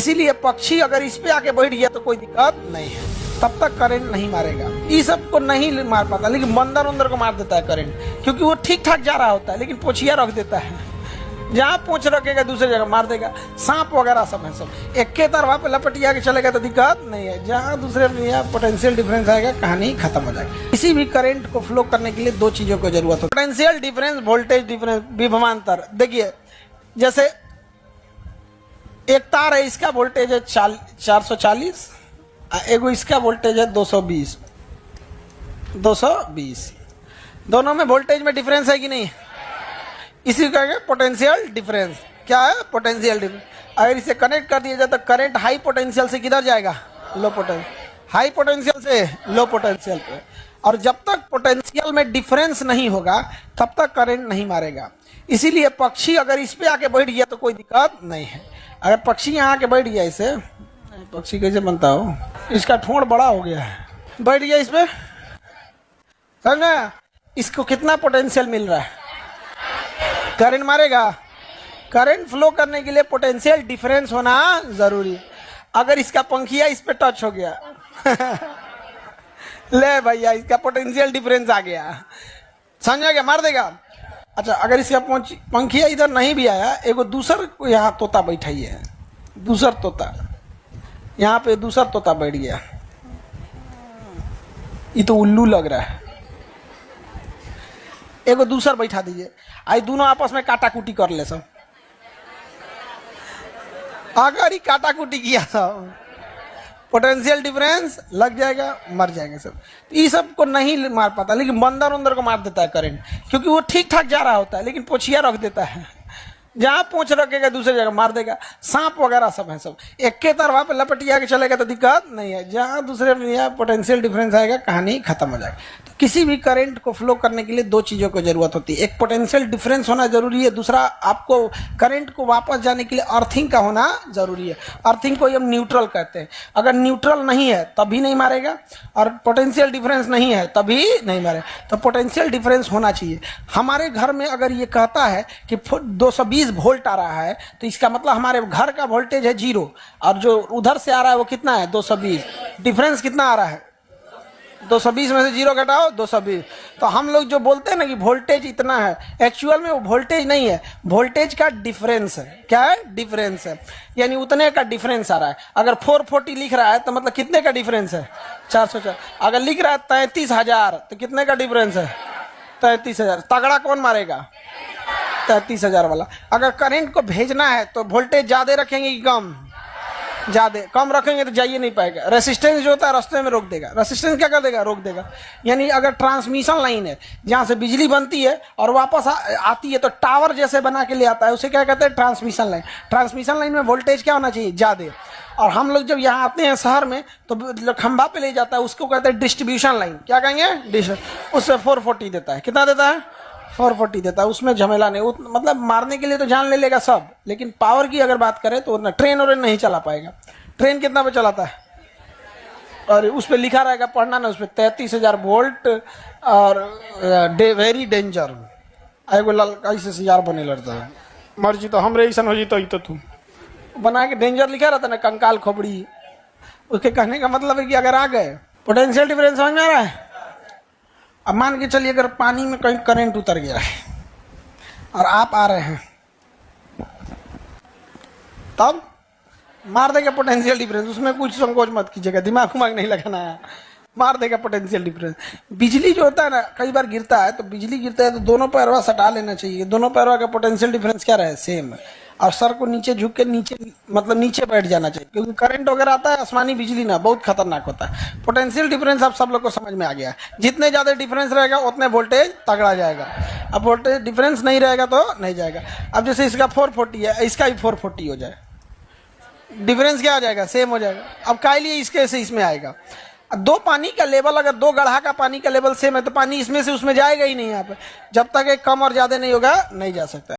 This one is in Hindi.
इसीलिए पक्षी अगर इस पे आके बैठ गया तो कोई दिक्कत नहीं है, तब तक करंट नहीं मारेगा। ये सब को नहीं मार पाता, लेकिन बंदर उंदर को मार देता है करंट, क्योंकि वो ठीक ठाक जा रहा होता है, लेकिन पोछिया रख देता है। जहाँ पूछ रखेगा दूसरी जगह मार देगा। सांप वगैरह सब है, सब एक के तरह पे लपटिया के चलेगा तो दिक्कत नहीं है। जहाँ दूसरे में पोटेंशियल डिफरेंस आएगा, कहानी खत्म हो जाएगी। किसी भी करंट को फ्लो करने के लिए दो चीजों की जरूरत होती है, पोटेंशियल डिफरेंस, वोल्टेज डिफरेंस, विभवांतर। देखिए जैसे एक तार है, इसका वोल्टेज है 440, एगो इसका वोल्टेज है 220। दोनों में वोल्टेज में डिफरेंस है कि नहीं? इसी का पोटेंशियल डिफरेंस। क्या है? Potential difference. अगर इसे कनेक्ट कर दिया जाए तो करंट हाई पोटेंशियल से किधर जाएगा? Low potential. हाई पोटेंशियल से लो पोटेंशियल पे। और जब तक पोटेंशियल में डिफरेंस नहीं होगा तब तक करंट नहीं मारेगा। इसीलिए पक्षी अगर इस पे आके बैठ गया तो कोई दिक्कत नहीं है। अगर पक्षी यहाँ आके बैठ गया, इसे पक्षी कैसे बनता हो, इसका ठोड़ बड़ा हो गया है, बैठ गया इस पे, समझा? इसको कितना पोटेंशियल मिल रहा है? करंट मारेगा। करंट फ्लो करने के लिए पोटेंशियल डिफरेंस होना जरूरी है। अगर इसका पंखिया इस पे टच हो गया ले भैया, इसका पोटेंशियल डिफरेंस आ गया, समझा क्या? मार देगा। अच्छा, अगर इसका पंखिया इधर नहीं भी आया, एगो दूसर यहाँ तोता बैठा ही है, दूसर तोता यहाँ पे, दूसर तोता बैठ गया, ये तो उल्लू लग रहा है। एगो दूसर बैठा दीजिए, आई दोनों आपस में काटा कुटी कर ले सब। अगर ही काटा कुटी किया सब, पोटेंशियल डिफरेंस लग जाएगा, मर जाएंगे सब। ये सब को नहीं मार पाता, लेकिन बंदर उंदर को मार देता है करंट, क्योंकि वो ठीक ठाक जा रहा होता है, लेकिन पोछिया रख देता है। जहाँ पूछ रखेगा दूसरी जगह मार देगा। सांप वगैरह सब है, सब एक के तरह पे लपटिया के चलेगा तो दिक्कत नहीं है। जहाँ दूसरे में पोटेंशियल डिफरेंस आएगा, कहानी खत्म हो जाएगी। तो किसी भी करंट को फ्लो करने के लिए दो चीज़ों की जरूरत होती है, एक पोटेंशियल डिफरेंस होना जरूरी है, दूसरा आपको करंट को वापस जाने के लिए अर्थिंग का होना जरूरी है। अर्थिंग को हम न्यूट्रल कहते हैं। अगर न्यूट्रल नहीं है तभी नहीं मारेगा, और पोटेंशियल डिफरेंस नहीं है तभी नहीं मारेगा। तो पोटेंशियल डिफरेंस होना चाहिए। हमारे घर में अगर ये कहता है कि 220 वोल्ट आ रहा है, तो इसका मतलब हमारे घर का वोल्टेज है 0, और जो उधर से आ रहा है वो कितना है? 220। डिफरेंस कितना आ रहा है? 220 में से 0 घटाओ 220। तो हम लोग जो बोलते हैं ना कि वोल्टेज इतना है, एक्चुअल में वो वोल्टेज नहीं है, वोल्टेज का डिफरेंस है। क्या है? डिफरेंस है, यानी उतने का डिफरेंस आ रहा है। अगर 440 लिख रहा है तो मतलब कितने का डिफरेंस है? 404। अगर लिख रहा है 33,000 तो कितने का डिफरेंस है? 33,000। तगड़ा कौन मारेगा? 33,000 वाला। अगर करंट को भेजना है तो वोल्टेज ज्यादा रखेंगे कि कम? ज्यादा। कम रखेंगे तो जाइए नहीं पाएगा। रेसिस्टेंस जो होता है रास्ते में रोक देगा। रेसिस्टेंस क्या कर देगा? रोक देगा। यानी अगर ट्रांसमिशन लाइन है जहाँ से बिजली बनती है और वापस आती है, तो टावर जैसे बना के ले आता है, उसे क्या कहते हैं? Transmission line. ट्रांसमिशन लाइन में वोल्टेज क्या होना चाहिए? ज्यादा। और हम लोग जब यहाँ आते हैं शहर में तो खंभा पे ले जाता है, उसको कहते हैं डिस्ट्रीब्यूशन लाइन। क्या कहेंगे? उससे 440 देता है। कितना देता है? 440 देता है। उसमें झमेला नहीं, मतलब मारने के लिए तो जान ले लेगा सब, लेकिन पावर की अगर बात करें तो ना ट्रेन और नहीं चला पाएगा। ट्रेन कितना पे चलाता है? और उस पर लिखा रहेगा, पढ़ना ना, उस पर 33,000 वोल्ट और वेरी डेंजर। एगो लड़का से यार बने लड़ता है, मर्जी तो हमरे ऐसा हो जी तो तू बना के डेंजर लिखा रहता ना, कंकाल खोपड़ी। उसके कहने का मतलब है कि अगर आ गए, पोटेंशियल डिफरेंस समझ में आ रहा है? अब मान के चलिए अगर पानी में कहीं करंट उतर गया है और आप आ रहे हैं, तब मार देगा पोटेंशियल डिफरेंस। उसमें कुछ संकोच मत कीजिएगा, दिमाग नहीं लगाना है, मार देगा पोटेंशियल डिफरेंस। बिजली जो होता है ना, कई बार गिरता है तो बिजली गिरता है तो दोनों पैरवा सटा लेना चाहिए। दोनों पैरवा का पोटेंशियल डिफरेंस क्या रहे? सेम। और सर को नीचे झुक के नीचे, मतलब नीचे बैठ जाना चाहिए, क्योंकि करंट वगैरह आता है, आसमानी बिजली ना, बहुत खतरनाक होता है। पोटेंशियल डिफरेंस आप सब लोग को समझ में आ गया। जितने ज्यादा डिफरेंस रहेगा उतने वोल्टेज तगड़ा जाएगा। अब वोल्टेज डिफरेंस नहीं रहेगा तो नहीं जाएगा। अब जैसे इसका 440 है, इसका भी 440 हो जाए, डिफरेंस क्या हो जाएगा? सेम हो जाएगा। अब क्या लिए इसके से इसमें आएगा? दो पानी का लेवल, अगर दो गढ़ा का पानी का लेवल सेम है तो पानी इसमें से उसमें जाएगा ही नहीं। यहाँ पे जब तक एक कम और ज्यादा नहीं होगा नहीं जा सकता।